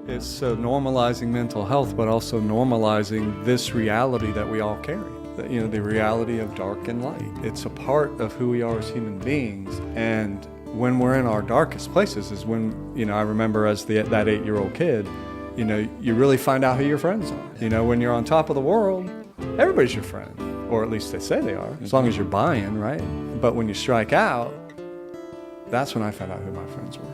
It's so normalizing mental health, but also normalizing this reality that we all carry. The reality of dark and light. It's a part of who we are as human beings. And when we're in our darkest places is when, I remember as that 8-year-old kid, you really find out who your friends are. When you're on top of the world, everybody's your friend, or at least they say they are, as long as you're buying, right? But when you strike out, that's when I found out who my friends were.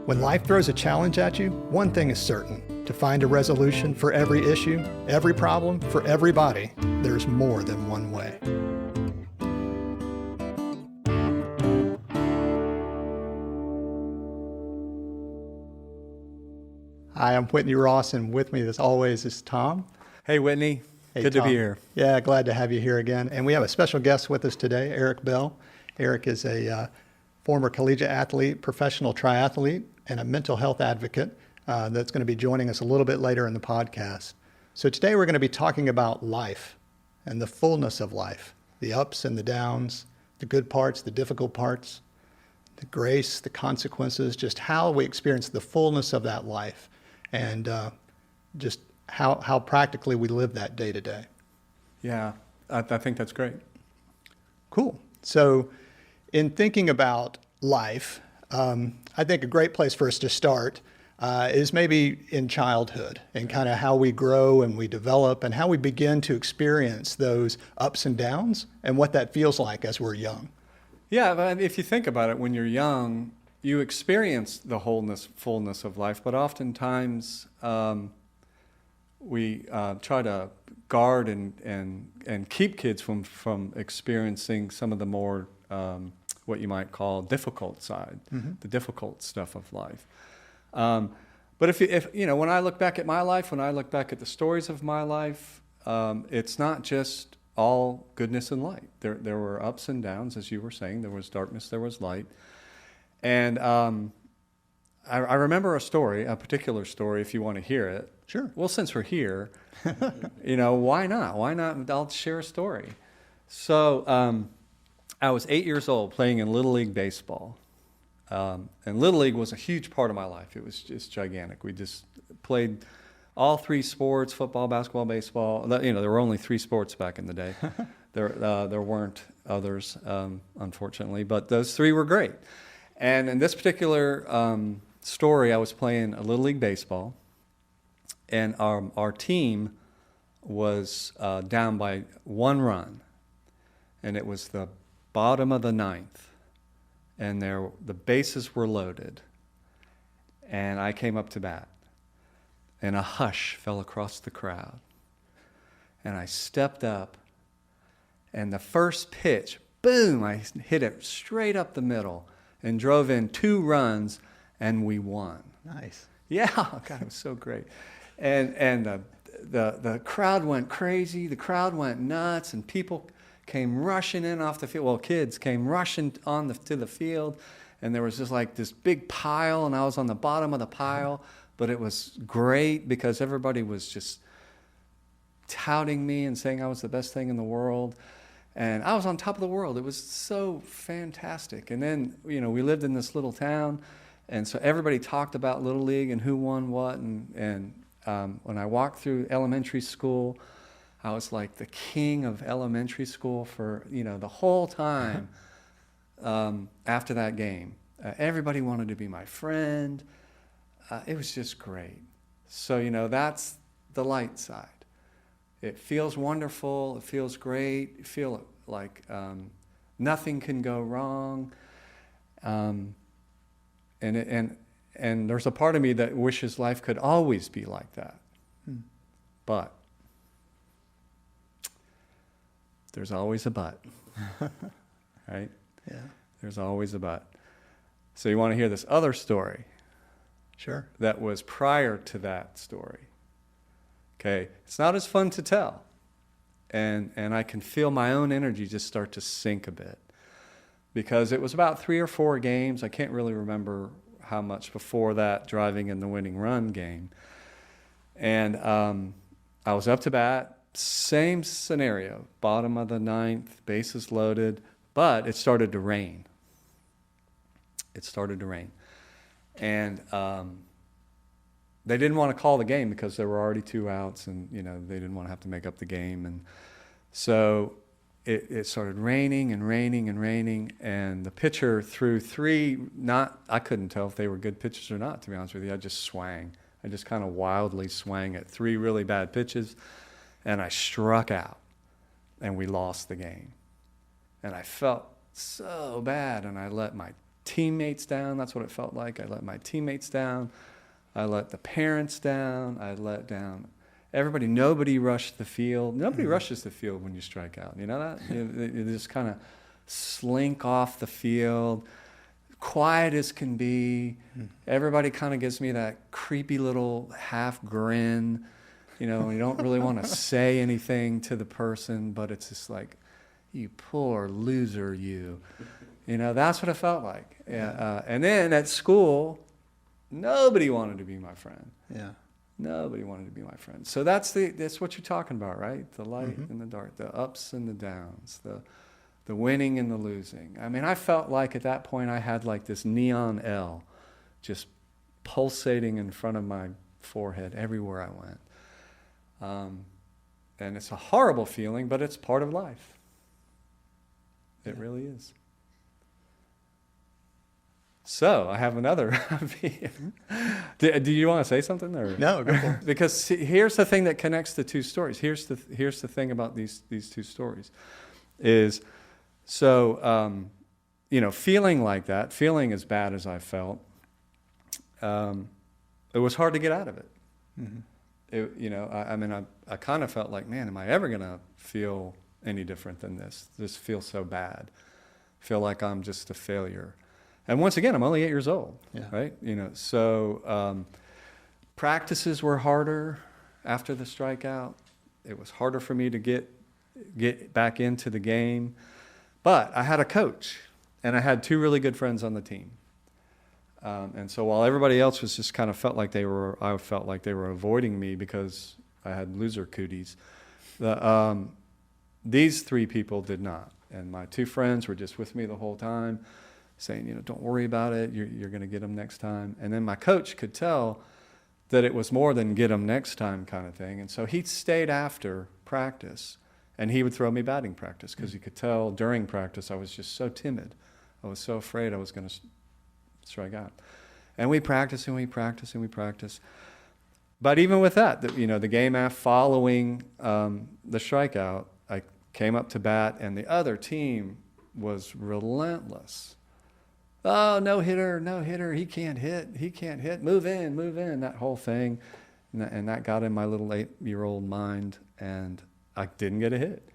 When life throws a challenge at you, one thing is certain. To find a resolution for every issue, every problem, for everybody, there's more than one way. Hi, I'm Whitney Ross, and with me as always is Thom. Hey, Whitney. Hey, Good Thom. to be here. Yeah, glad to have you here again. And we have a special guest with us today, Eric Bell. Eric is a former collegiate athlete, professional triathlete, and a mental health advocate that's going to be joining us a little bit later in the podcast. So today we're going to be talking about life and the fullness of life, the ups and the downs, the good parts, the difficult parts, the grace, the consequences, just how we experience the fullness of that life, and just how practically we live that day to day. Yeah, I think that's great. Cool. So in thinking about life, I think a great place for us to start is maybe in childhood and kind of how we grow and we develop and how we begin to experience those ups and downs and what that feels like as we're young. Yeah, but if you think about it, when you're young, you experience the fullness of life, but oftentimes we try to guard and keep kids from experiencing some of the more what you might call difficult side, the difficult stuff of life. But if when I look back at my life, when I look back at the stories of my life, it's not just all goodness and light. There were ups and downs, as you were saying. There was darkness, there was light. And I remember a particular story, if you want to hear it. Sure. Well, since we're here, why not? Why not? I'll share a story. So I was 8 years old playing in Little League baseball. And Little League was a huge part of my life. It was just gigantic. We just played all three sports, football, basketball, baseball. There were only three sports back in the day. There weren't others, unfortunately, but those three were great. And in this particular story, I was playing a Little League baseball, and our team was down by 1 run, and it was the bottom of the ninth, and the bases were loaded, and I came up to bat, and a hush fell across the crowd, and I stepped up, and the first pitch, boom, I hit it straight up the middle and drove in 2 runs, and we won. Nice. Yeah, God, it was so great. And the crowd went crazy. The crowd went nuts, and people came rushing in off the field. Well, kids came rushing to the field, and there was just like this big pile, and I was on the bottom of the pile. But it was great because everybody was just touting me and saying I was the best thing in the world. And I was on top of the world. It was so fantastic. And then, we lived in this little town, and so everybody talked about Little League and who won what. And when I walked through elementary school, I was like the king of elementary school for, the whole time after that game. Everybody wanted to be my friend. It was just great. So, that's the light side. It feels wonderful. It feels great. You feel like nothing can go wrong. And there's a part of me that wishes life could always be like that. But there's always a but. Right? Yeah. There's always a but. So you want to hear this other story? Sure. That was prior to that story. Okay, it's not as fun to tell, and I can feel my own energy just start to sink a bit, because it was about 3 or 4 games. I can't really remember how much before that, driving in the winning run game, and I was up to bat, same scenario, bottom of the ninth, bases loaded, but it started to rain. And they didn't want to call the game because there were already 2 outs, and they didn't want to have to make up the game. And so it started raining and raining and raining, and the pitcher threw 3. I couldn't tell if they were good pitches or not, to be honest with you. I just swang. I just kind of wildly swang at 3 really bad pitches, and I struck out, and we lost the game. And I felt so bad, and I let my teammates down. That's what it felt like. I let my teammates down. I let the parents down. I let down everybody. Nobody rushed the field. Nobody rushes the field when you strike out. You know that? You just kind of slink off the field, quiet as can be. Everybody kind of gives me that creepy little half grin. You don't really want to say anything to the person, but it's just like, you poor loser, you. That's what it felt like. And then at school, nobody wanted to be my friend. Yeah. Nobody wanted to be my friend. So that's what you're talking about, right? The light and the dark, the ups and the downs, the winning and the losing. I mean, I felt like at that point I had like this neon L just pulsating in front of my forehead everywhere I went. And it's a horrible feeling, but it's part of life. It really is. So I have another. Do you want to say something? Or? No, go for it. Because here's the thing that connects the 2 stories. Here's the thing about these 2 stories, is so feeling like that, feeling as bad as I felt, it was hard to get out of it. Mm-hmm. I kind of felt like, man, am I ever gonna feel any different than this? This feels so bad. Feel like I'm just a failure. And once again, I'm only 8 years old, right? So practices were harder after the strikeout. It was harder for me to get back into the game. But I had a coach, and I had 2 really good friends on the team. And so while everybody else was just kind of I felt like they were avoiding me because I had loser cooties. These 3 people did not. And my 2 friends were just with me the whole time, saying, don't worry about it. You're going to get them next time. And then my coach could tell that it was more than get them next time kind of thing. And so he stayed after practice, and he would throw me batting practice because he could tell during practice I was just so timid. I was so afraid I was going to strike out. And we practiced and we practiced and we practiced. But even with that, the game following the strikeout, I came up to bat, and the other team was relentless. Oh, no hitter, he can't hit, move in, that whole thing. And that got in my little 8-year-old mind, and I didn't get a hit.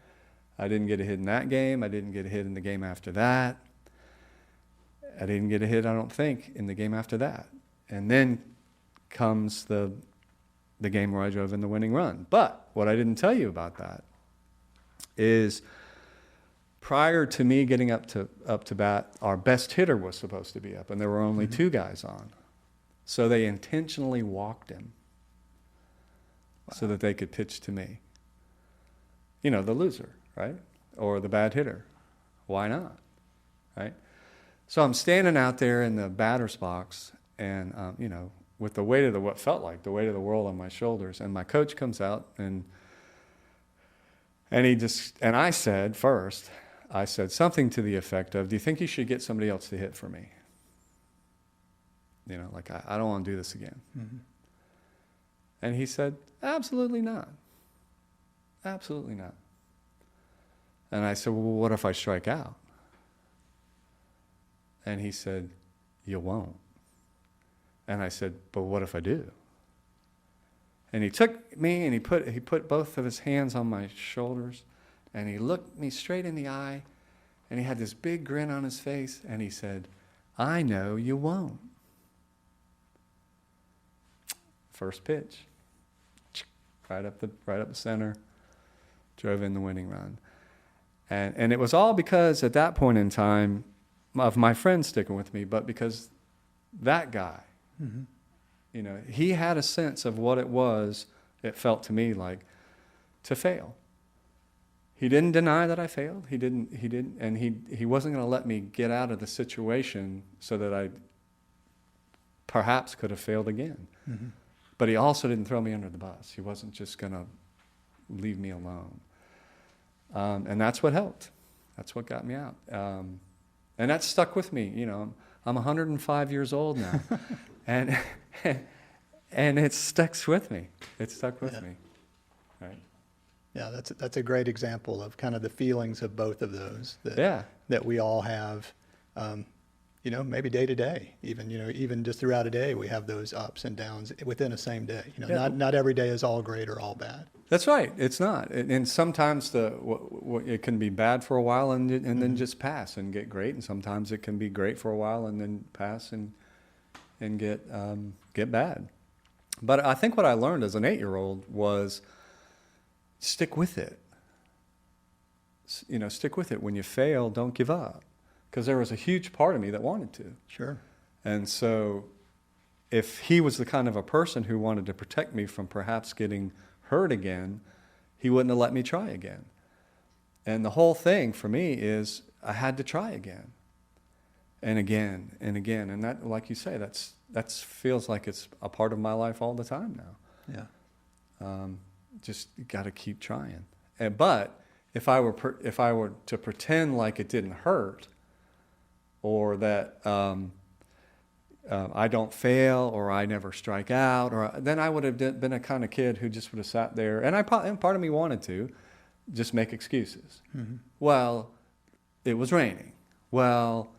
I didn't get a hit in that game. I didn't get a hit in the game after that. I didn't get a hit, I don't think, in the game after that. And then comes the game where I drove in the winning run. But what I didn't tell you about that is prior to me getting up to bat, our best hitter was supposed to be up, and there were only 2 guys on. So they intentionally walked him so that they could pitch to me. The loser, right? Or the bad hitter. Why not? Right? So I'm standing out there in the batter's box, and with the weight of what felt like the weight of the world on my shoulders, and my coach comes out, and I said first, something to the effect of, do you think you should get somebody else to hit for me? I don't want to do this again. Mm-hmm. And he said, absolutely not. Absolutely not. And I said, well, what if I strike out? And he said, you won't. And I said, but what if I do? And he took me and he put both of his hands on my shoulders, and he looked me straight in the eye, and he had this big grin on his face, and he said, I know you won't. First pitch, right up the center, drove in the winning run. And it was all because at that point in time of my friends sticking with me, but because that guy, he had a sense of what it felt to me like to fail. He didn't deny that I failed. He didn't, and he wasn't going to let me get out of the situation so that I perhaps could have failed again. Mm-hmm. But he also didn't throw me under the bus. He wasn't just going to leave me alone. And that's what helped. That's what got me out. And that stuck with me. You know, I'm 105 years old now. and it sticks with me. It stuck with me. Right. Yeah, that's a great example of kind of the feelings of both of those that we all have, you know, maybe day to day, even just throughout a day, we have those ups and downs within a same day. You know, not every day is all great or all bad. That's right. It's not. And sometimes it can be bad for a while and then just pass and get great. And sometimes it can be great for a while and then pass and get bad. But I think what I learned as an 8-year-old was stick with it. You know, stick with it. When you fail, don't give up. Because there was a huge part of me that wanted to. Sure. And so if he was the kind of a person who wanted to protect me from perhaps getting hurt again, he wouldn't have let me try again. And the whole thing for me is I had to try again and again and again. And that, like you say, that feels like it's a part of my life all the time now. Yeah. Just got to keep trying. But if I were to pretend like it didn't hurt, or that I don't fail, or I never strike out, or then I would have been a kind of kid who just would have sat there, and part of me wanted to just make excuses. Mm-hmm. Well, it was raining. Well,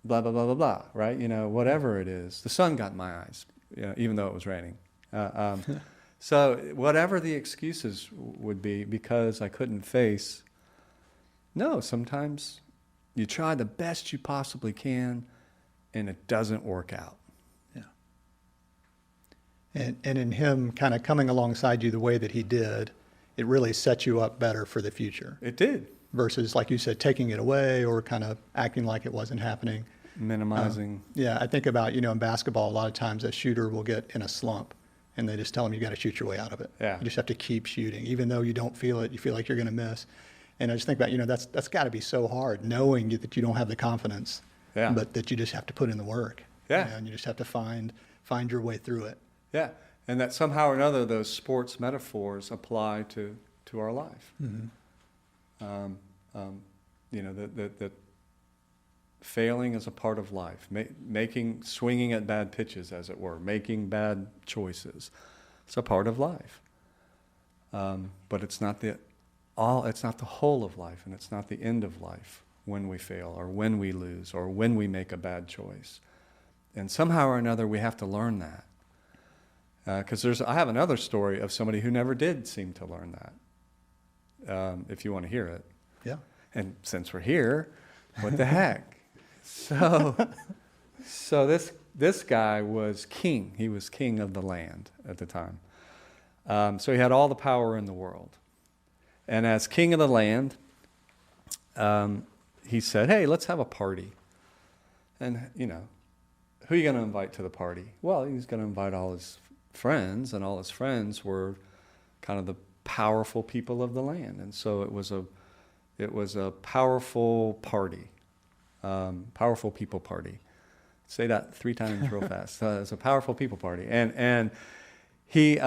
blah blah blah blah blah. Right? You know, whatever it is. The sun got in my eyes, you know, even though it was raining. So whatever the excuses would be, because I couldn't face. No, sometimes you try the best you possibly can, and it doesn't work out. Yeah. And in him kind of coming alongside you the way that he did, it really set you up better for the future. It did. Versus, like you said, taking it away or kind of acting like it wasn't happening. Minimizing. Yeah, I think about, in basketball, a lot of times a shooter will get in a slump, and they just tell them you got to shoot your way out of it. Yeah. You just have to keep shooting. Even though you don't feel it, you feel like you're going to miss. And I just think about, that's got to be so hard, knowing that you don't have the confidence, but that you just have to put in the work. Yeah. And you just have to find your way through it. Yeah. And that somehow or another, those sports metaphors apply to our life. Mm-hmm. That failing is a part of life. Swinging at bad pitches, as it were, making bad choices. It's a part of life. But it's not it's not the whole of life, and it's not the end of life when we fail or when we lose or when we make a bad choice. And somehow or another, we have to learn that. Because I have another story of somebody who never did seem to learn that, if you want to hear it. Yeah. And since we're here, what the heck? So this guy was king. He was king of the land at the time. So he had all the power in the world. And as king of the land, he said, hey, let's have a party. And, who are you going to invite to the party? Well, he's going to invite all his friends, and all his friends were kind of the powerful people of the land. And so it was a powerful party, powerful people party. Say that 3 times real fast. It's a powerful people party. And he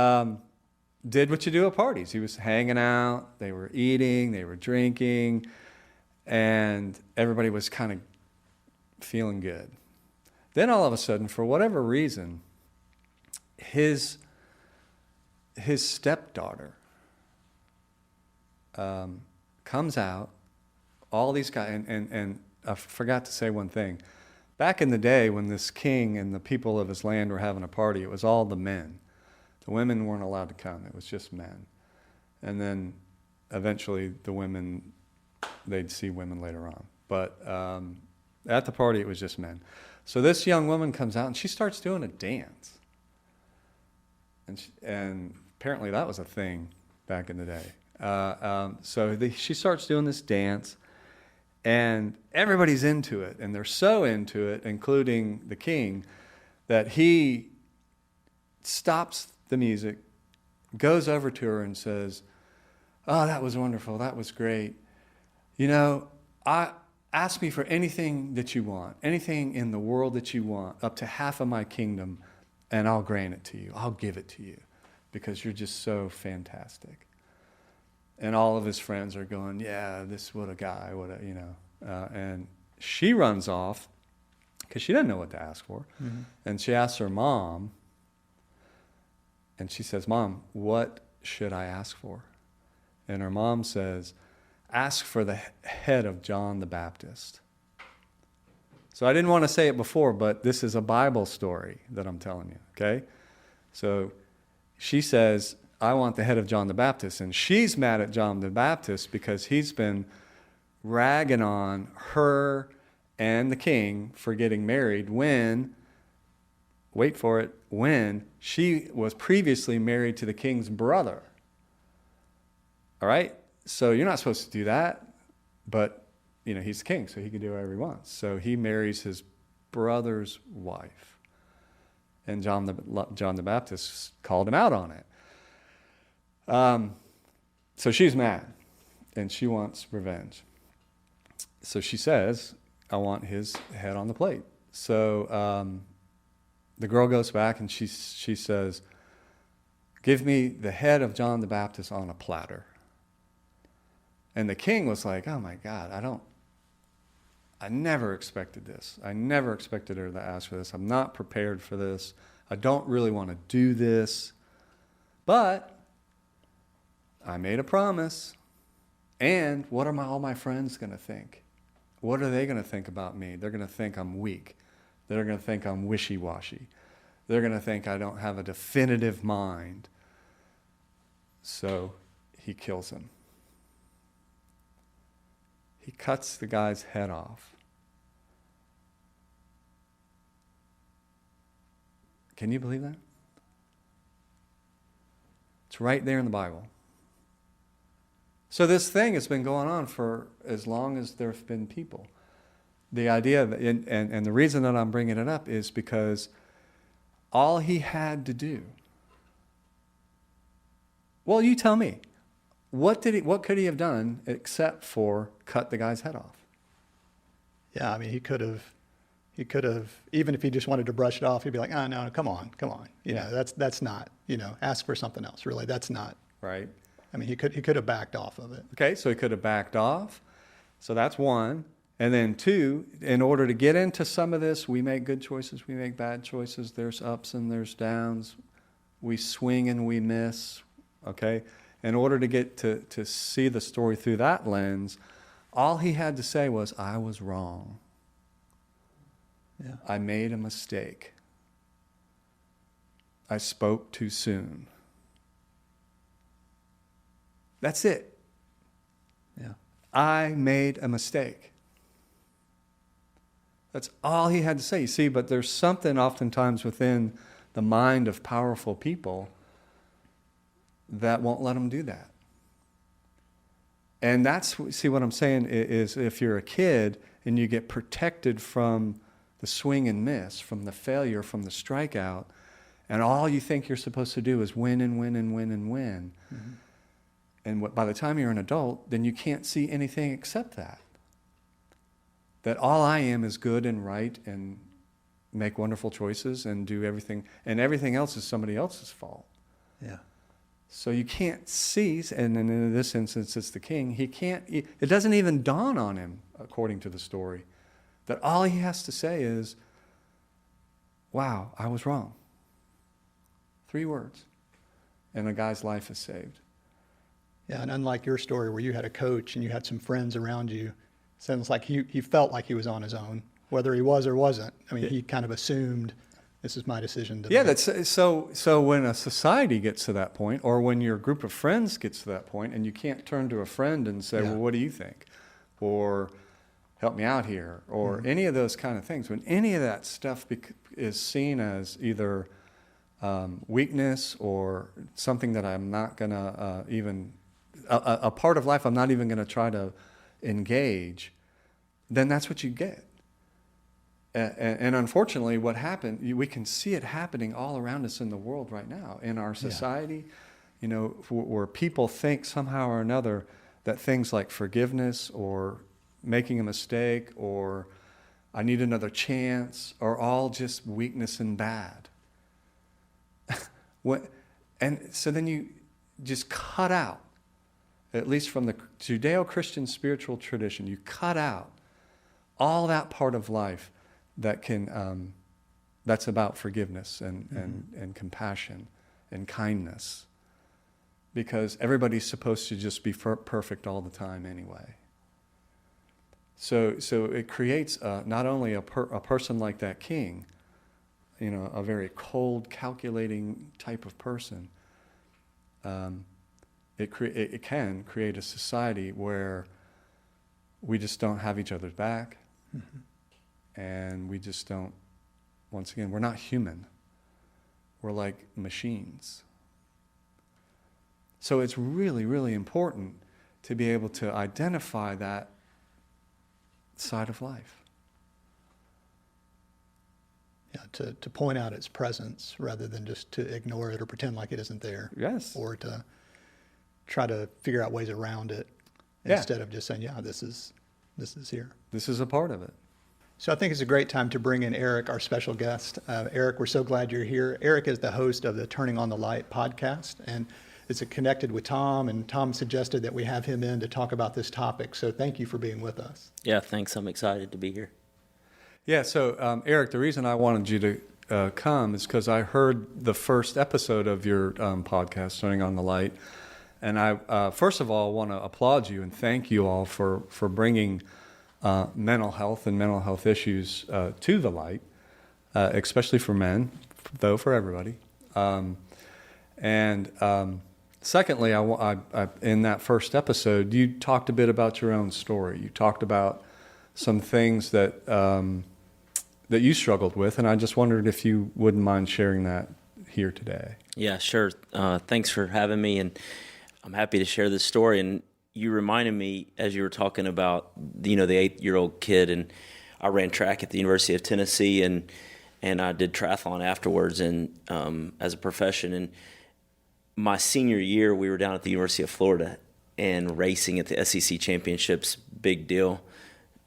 did what you do at parties. He was hanging out, they were eating, they were drinking, and everybody was kind of feeling good. Then all of a sudden, for whatever reason, his stepdaughter comes out, all these guys, and I forgot to say one thing. Back in the day when this king and the people of his land were having a party, it was all the men. The women weren't allowed to come. It was just men. And then eventually the women, they'd see women later on. But at the party, it was just men. So this young woman comes out, and she starts doing a dance. And apparently that was a thing back in the day. She starts doing this dance, and everybody's into it. And they're so into it, including the king, that he stops the music, goes over to her and says, oh, that was wonderful. That was great. ask me for anything that you want, anything in the world that you want, up to half of my kingdom, and I'll grant it to you. I'll give it to you because you're just so fantastic. And all of his friends are going, yeah, what a guy, and she runs off because she doesn't know what to ask for. Mm-hmm. And she asks her mom, and she says, Mom, what should I ask for? And her mom says, ask for the head of John the Baptist. So I didn't want to say it before, but this is a Bible story that I'm telling you, okay? So she says, I want the head of John the Baptist. And she's mad at John the Baptist because he's been ragging on her and the king for getting married when, wait for it, when she was previously married to the king's brother. All right? So you're not supposed to do that, but he's the king, so he can do whatever he wants. So he marries his brother's wife. And John the Baptist called him out on it. So she's mad, and she wants revenge. So she says, I want his head on the plate. So the girl goes back, and she says, give me the head of John the Baptist on a platter. And the king was like, oh my God, I never expected this. I never expected her to ask for this. I'm not prepared for this. I don't really want to do this. But I made a promise. And what are all my friends going to think? What are they going to think about me? They're going to think I'm weak. They're going to think I'm wishy-washy. They're going to think I don't have a definitive mind. So he kills him. He cuts the guy's head off. Can you believe that? It's right there in the Bible. So this thing has been going on for as long as there have been people. The idea, and the reason that I'm bringing it up is because all he had to do, well, you tell me, what could he have done except for cut the guy's head off? Yeah, I mean, he could have, even if he just wanted to brush it off, he'd be like, oh, no, come on. That's not, ask for something else, really. That's not. Right. I mean, he could have backed off of it. Okay, so he could have backed off. So that's one. And then two, in order to get into some of this, we make good choices, we make bad choices. There's ups and there's downs. We swing and we miss, okay? In order to get to see the story through that lens, all he had to say was, I was wrong. Yeah. I made a mistake. I spoke too soon. That's it. Yeah. I made a mistake. That's all he had to say. You see, but there's something oftentimes within the mind of powerful people that won't let them do that. And see what I'm saying is if you're a kid and you get protected from the swing and miss, from the failure, from the strikeout, and all you think you're supposed to do is win and win and win and win. Mm-hmm. And by the time you're an adult, then you can't see anything except that. That all I am is good and right and make wonderful choices and do everything, and everything else is somebody else's fault. Yeah. So you can't see, and in this instance it's the king, it doesn't even dawn on him, according to the story, that all he has to say is, wow, I was wrong. 3 words. And a guy's life is saved. Yeah, and unlike your story where you had a coach and you had some friends around you, it sounds like he felt like he was on his own, whether he was or wasn't. I mean, he kind of assumed, this is my decision to make. That's so when a society gets to that point, or when your group of friends gets to that point, and you can't turn to a friend and say, well, what do you think? Or help me out here, or any of those kind of things. When any of that stuff is seen as either weakness or something that I'm not going to even, a part of life I'm not even going to try to engage, then that's what you get. And unfortunately, what happened, we can see it happening all around us in the world right now, in our society, where people think somehow or another that things like forgiveness or making a mistake or I need another chance are all just weakness and bad. And so then you just cut out, at least from the Judeo-Christian spiritual tradition, you cut out all that part of life that can, that's about forgiveness and compassion and kindness. Because everybody's supposed to just be perfect all the time anyway. So it creates not only a person like that king, a very cold, calculating type of person. It can create a society where we just don't have each other's back, and we just don't. Once again, we're not human. We're like machines. So it's really, really important to be able to identify that side of life. Yeah, to point out its presence rather than just to ignore it or pretend like it isn't there. Yes. Or to try to figure out ways around it Yeah. instead of just saying, yeah, this is here. This is a part of it. So I think it's a great time to bring in Eric, our special guest. Eric, we're so glad you're here. Eric is the host of the Turning on the Light podcast, and it's connected with Thom, and Thom suggested that we have him in to talk about this topic. So thank you for being with us. Yeah, thanks. I'm excited to be here. Yeah, so Eric, the reason I wanted you to come is because I heard the first episode of your podcast, Turning on the Light, and I first of all want to applaud you and thank you all for bringing mental health and mental health issues to the light, especially for men, though for everybody. Secondly, I in that first episode, you talked a bit about your own story. You talked about some things that that you struggled with, and I just wondered if you wouldn't mind sharing that here today. Yeah, sure. Thanks for having me, and I'm happy to share this story. And you reminded me as you were talking about, the 8-year-old kid, and I ran track at the University of Tennessee, and I did triathlon afterwards, and as a profession. And my senior year, we were down at the University of Florida and racing at the SEC championships, big deal.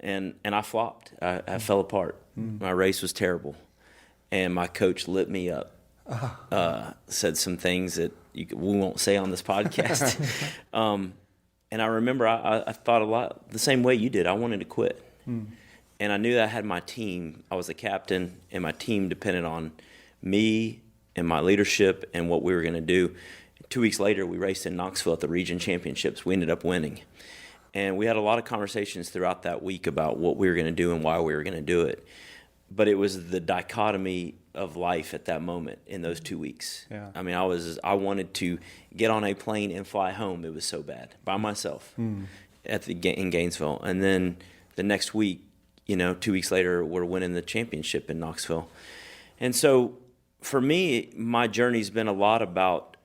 And I flopped. I fell apart. My race was terrible. And my coach lit me up, said some things that we won't say on this podcast. And I remember I thought a lot the same way you did. I wanted to quit. And I knew that I had my team. I was the captain, and my team depended on me and my leadership and what we were going to do. 2 weeks later, we raced in Knoxville at the region championships. We ended up winning. And we had a lot of conversations throughout that week about what we were going to do and why we were going to do it. But it was the dichotomy of life at that moment in those 2 weeks. Yeah. I mean, I wanted to get on a plane and fly home. It was so bad by myself in Gainesville. And then the next week, 2 weeks later, we're winning the championship in Knoxville. And so for me, my journey's been a lot about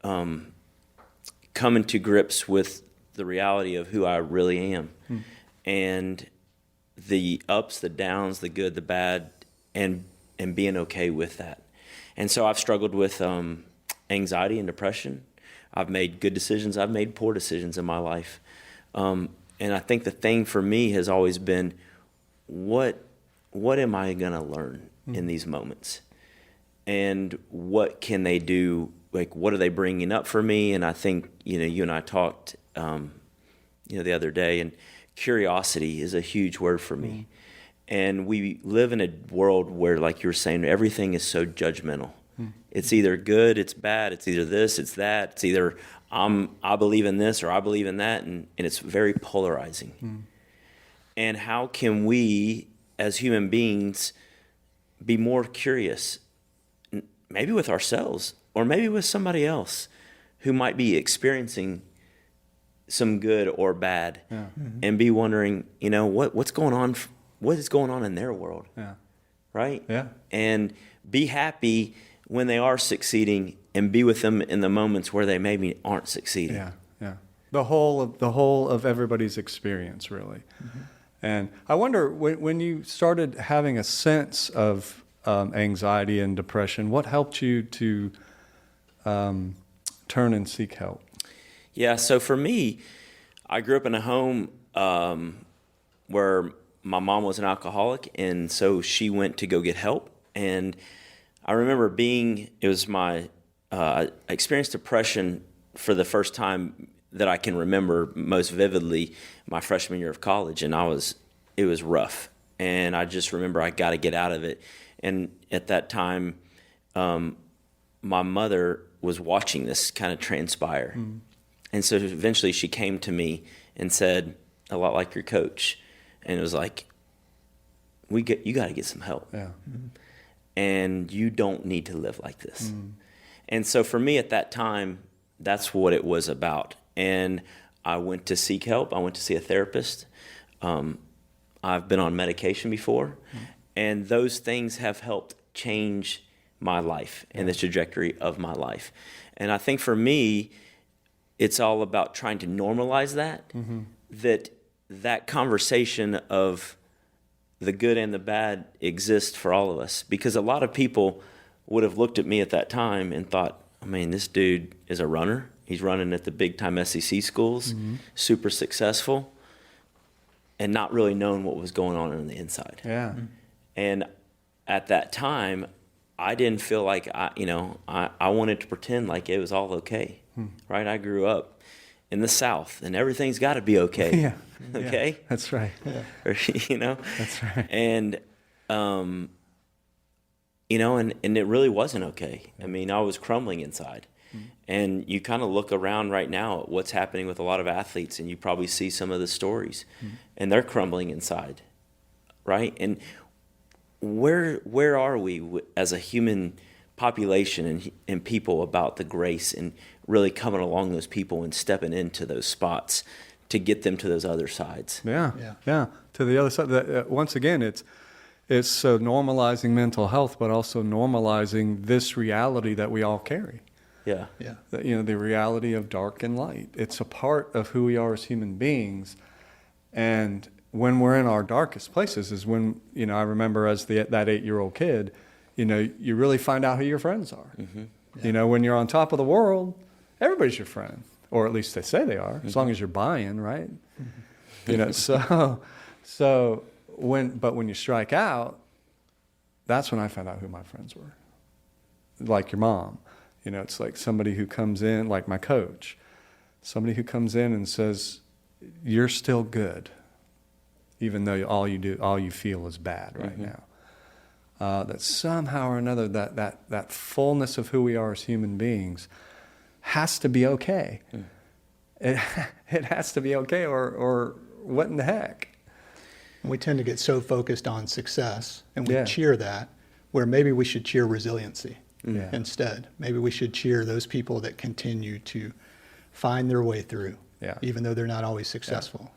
coming to grips with the reality of who I really am, and the ups, the downs, the good, the bad, and being okay with that. And so I've struggled with anxiety and depression. I've made good decisions. I've made poor decisions in my life. And I think the thing for me has always been, what am I going to learn in these moments? And what can they do? Like, what are they bringing up for me? And I think, you and I talked, the other day, and curiosity is a huge word for me. And we live in a world where, like you were saying, everything is so judgmental. It's either good, it's bad, it's either this, it's that, it's either I believe in this or I believe in that, and it's very polarizing. And how can we, as human beings, be more curious, maybe with ourselves or maybe with somebody else who might be experiencing some good or bad, and be wondering, what's going on, what is going on in their world, right? Yeah. And be happy when they are succeeding, and be with them in the moments where they maybe aren't succeeding. Yeah. The whole of everybody's experience, really. And I wonder, when you started having a sense of anxiety and depression, what helped you to turn and seek help? Yeah, so for me, I grew up in a home where my mom was an alcoholic, and so she went to go get help. And I remember I experienced depression for the first time that I can remember most vividly my freshman year of college, and it was rough. And I just remember I got to get out of it. And at that time, my mother was watching this kind of transpire. Mm. And so eventually she came to me and said, a lot like your coach, and it was like, you got to get some help. Yeah. Mm-hmm. And you don't need to live like this. Mm. And so for me at that time, that's what it was about. And I went to seek help. I went to see a therapist. I've been on medication before, and those things have helped change my life and the trajectory of my life. And I think for me, it's all about trying to normalize that, that conversation of the good and the bad exists for all of us. Because a lot of people would have looked at me at that time and thought, I mean, this dude is a runner. He's running at the big-time SEC schools, super successful, and not really knowing what was going on the inside. Yeah. And at that time, I didn't feel like I wanted to pretend like it was all okay, right? I grew up in the South, and everything's got to be okay. Yeah. Okay? Yeah, that's right. Yeah. That's right. And, and it really wasn't okay. I mean, I was crumbling inside. And you kind of look around right now at what's happening with a lot of athletes, and you probably see some of the stories, and they're crumbling inside, right? And where are we as a human population and people about the grace and really coming along those people and stepping into those spots to get them to those other sides? Yeah. To the other side. Once again, it's so normalizing mental health, but also normalizing this reality that we all carry. Yeah. The reality of dark and light. It's a part of who we are as human beings. And when we're in our darkest places is when, I remember as that 8-year-old kid, you really find out who your friends are. Mm-hmm. Yeah. When you're on top of the world, everybody's your friend, or at least they say they are, as long as you're buying, right? Mm-hmm. But when you strike out, that's when I found out who my friends were. Like your mom. It's like somebody who comes in, like my coach, somebody who comes in and says, you're still good, even though all you feel is bad right now. That somehow or another, that fullness of who we are as human beings has to be okay. It has to be okay, or what in the heck? We tend to get so focused on success, and we cheer that, where maybe we should cheer resiliency. Instead, maybe we should cheer those people that continue to find their way through, even though they're not always successful.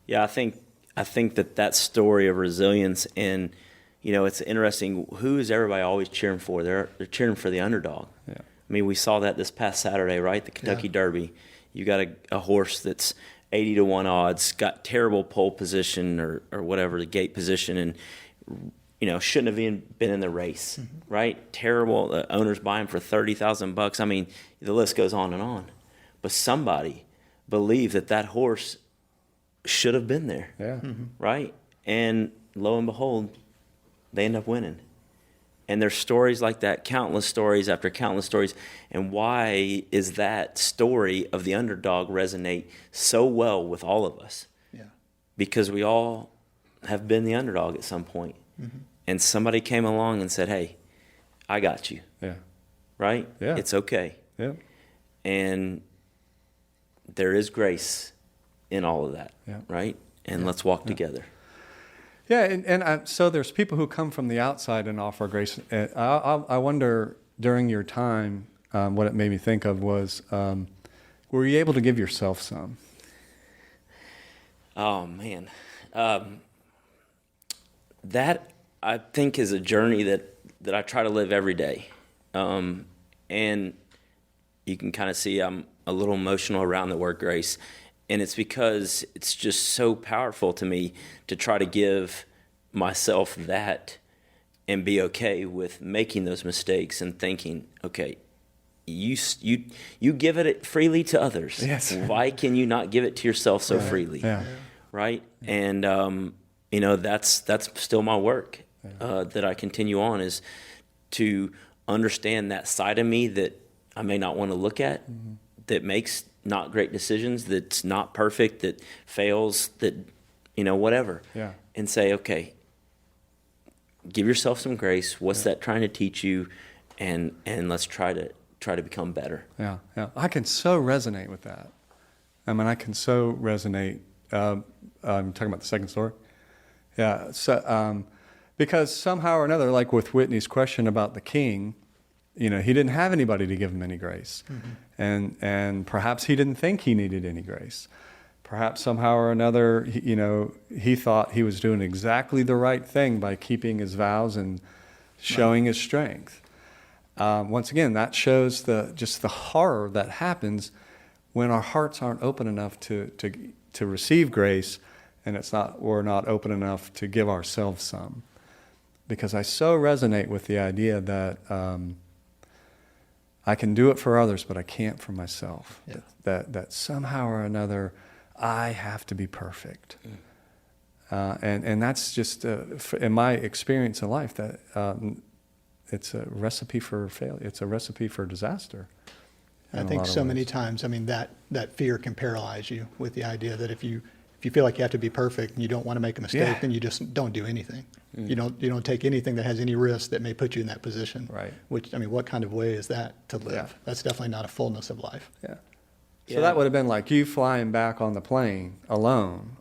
Yeah, I think that story of resilience, and it's interesting. Who is everybody always cheering for? They're cheering for the underdog. Yeah. I mean, we saw that this past Saturday, right? The Kentucky Derby. You got a horse that's 80-1 odds, got terrible pole position or whatever, the gate position, and shouldn't have even been in the race, right? Terrible. The owners buy him for $30,000. I mean, the list goes on and on. But somebody believed that horse should have been there, right? And lo and behold, they end up winning. And there's stories like that, countless stories after countless stories. And why is that story of the underdog resonate so well with all of us? Yeah. Because we all have been the underdog at some point. Mm-hmm. And somebody came along and said, hey, I got you. Yeah. Right? Yeah. It's okay. Yeah. And there is grace in all of that. Yeah. Right? And let's walk together. Yeah. And so there's people who come from the outside and offer grace. I wonder during your time, what it made me think of was, were you able to give yourself some? Oh, man. That, I think, is a journey that I try to live every day. And you can kind of see I'm a little emotional around the word grace. And it's because it's just so powerful to me to try to give myself that and be okay with making those mistakes and thinking, okay, you give it freely to others. Yes. Why can you not give it to yourself so freely? Yeah. right? And that's still my work that I continue on, is to understand that side of me that I may not want to look at, that makes not great decisions, that's not perfect, that fails, that whatever. Yeah. And say, okay, give yourself some grace. What's that trying to teach you? And let's try to become better. Yeah, yeah. I can so resonate with that. I mean, I can so resonate. I'm talking about the second story. Yeah. So, because somehow or another, like with Whitney's question about the king, he didn't have anybody to give him any grace, and perhaps he didn't think he needed any grace. Perhaps somehow or another, he thought he was doing exactly the right thing by keeping his vows and showing his strength. Once again, that shows just the horror that happens when our hearts aren't open enough to receive grace, and we're not open enough to give ourselves some. Because I so resonate with the idea that I can do it for others, but I can't for myself. Yeah. That somehow or another I have to be perfect. And that's just, in my experience in life, that it's a recipe for failure. It's a recipe for disaster. I think so many times, that fear can paralyze you with the idea that if you feel like you have to be perfect and you don't want to make a mistake, then you just don't do anything. You don't take anything that has any risk that may put you in that position. Right. Which, what kind of way is that to live? Yeah. That's definitely not a fullness of life. Yeah. So that would have been like you flying back on the plane alone,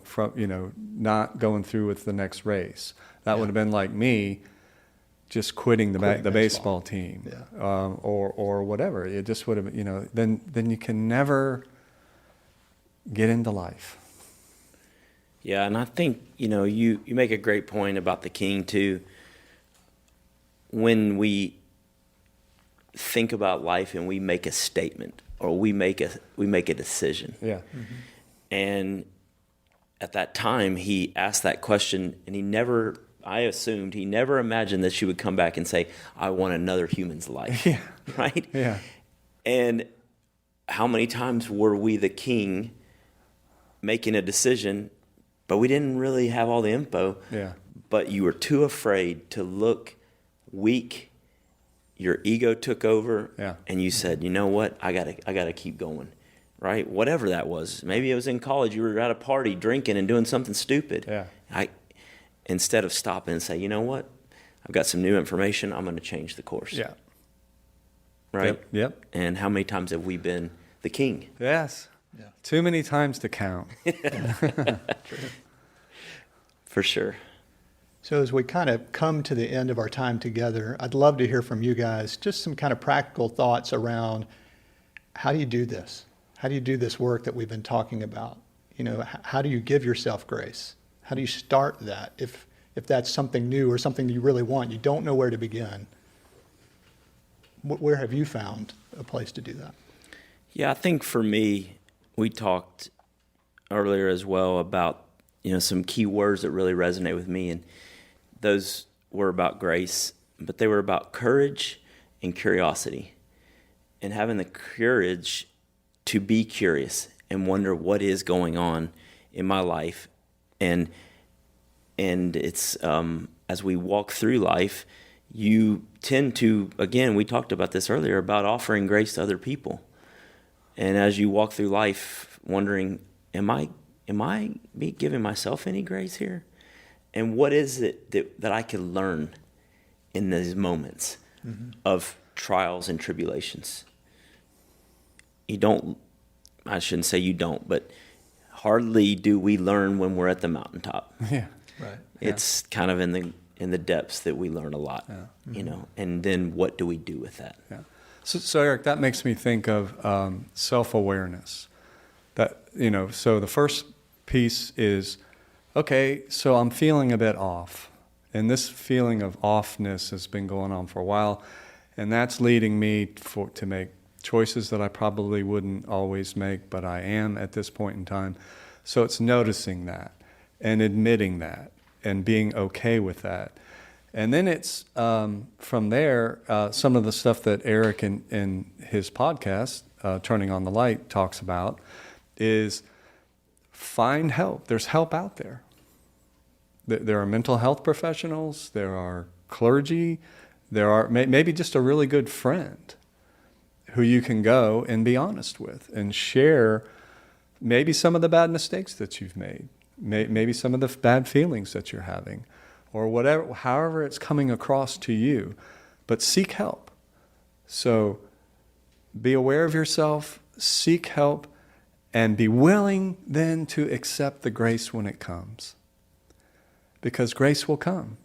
from not going through with the next race. That would have been like me just quitting the baseball team, or whatever. It just would have, then you can never get into life. Yeah, and I think, you make a great point about the king too. When we think about life and we make a statement or we make a decision. Yeah. Mm-hmm. And at that time he asked that question, and I assumed he never imagined that she would come back and say, I want another human's life. Yeah. Right? Yeah. And how many times were we the king making a decision, but we didn't really have all the info. Yeah. But you were too afraid to look weak. Your ego took over. Yeah. And you said, you know what? I gotta keep going. Right? Whatever that was. Maybe it was in college. You were at a party drinking and doing something stupid. Yeah. Instead of stopping and say, you know what? I've got some new information. I'm going to change the course. Yeah. Right? Yep. And how many times have we been the king? Yes. Yeah. Too many times to count. For sure. So as we kind of come to the end of our time together, I'd love to hear from you guys just some kind of practical thoughts around how do you do this? How do you do this work that we've been talking about? How do you give yourself grace? How do you start that? If that's something new or something you really want, you don't know where to begin. Where have you found a place to do that? Yeah, I think for me, we talked earlier as well about, some key words that really resonate with me. And those were about grace, but they were about courage and curiosity. And having the courage to be curious and wonder what is going on in my life. And it's, as we walk through life, you tend to, again, we talked about this earlier, about offering grace to other people. And as you walk through life wondering, am I giving myself any grace here? And what is it that I can learn in these moments of trials and tribulations? I shouldn't say you don't, but hardly do we learn when we're at the mountaintop. Yeah. Right. It's kind of in the depths that we learn a lot, and then what do we do with that? Yeah. So Eric, that makes me think of self-awareness. So the first piece is, okay, so I'm feeling a bit off. And this feeling of offness has been going on for a while. And that's leading me to make choices that I probably wouldn't always make, but I am at this point in time. So it's noticing that and admitting that and being okay with that. And then it's from there, some of the stuff that Eric in his podcast, Turning on the Light, talks about is find help. There's help out there. There are mental health professionals. There are clergy. There are maybe just a really good friend who you can go and be honest with and share maybe some of the bad mistakes that you've made, maybe some of the bad feelings that you're having, or whatever, however it's coming across to you. But seek help. So be aware of yourself, seek help, and be willing then to accept the grace when it comes. Because grace will come.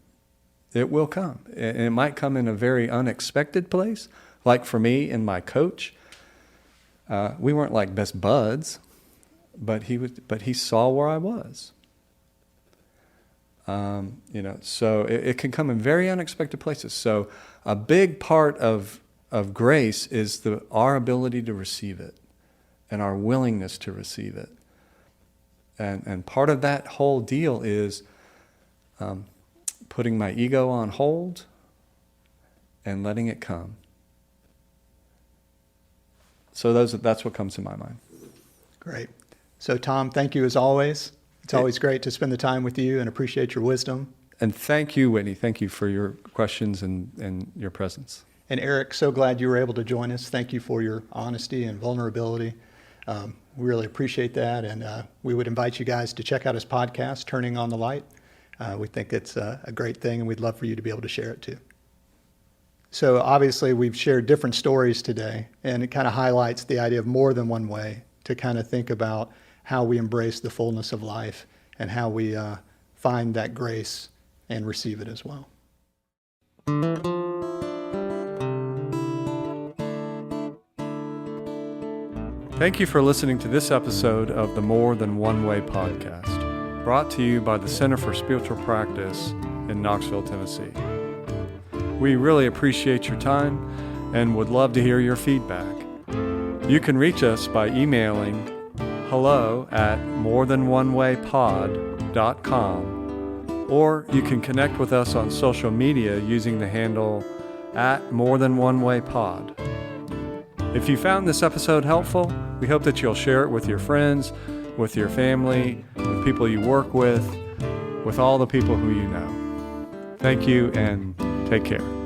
It will come. And it might come in a very unexpected place. Like for me and my coach, we weren't like best buds, but he saw where I was. So it can come in very unexpected places. So a big part of grace is our ability to receive it and our willingness to receive it. And part of that whole deal is putting my ego on hold and letting it come. So that's what comes to my mind. Great. So Thom, thank you as always. It's always great to spend the time with you and appreciate your wisdom. And thank you, Whitney. Thank you for your questions and your presence. And Eric, so glad you were able to join us. Thank you for your honesty and vulnerability. We really appreciate that. And we would invite you guys to check out his podcast, Turning on the Light. We think it's a great thing, and we'd love for you to be able to share it too. So obviously we've shared different stories today, and it kind of highlights the idea of more than one way to kind of think about how we embrace the fullness of life and how we find that grace and receive it as well. Thank you for listening to this episode of the More Than One Way podcast, brought to you by the Center for Spiritual Practice in Knoxville, Tennessee. We really appreciate your time and would love to hear your feedback. You can reach us by emailing hello@morethanonewaypod.com, or you can connect with us on social media using the handle @morethanonewaypod. If you found this episode helpful, we hope that you'll share it with your friends, with your family, with people you work with all the people who you know. Thank you and take care.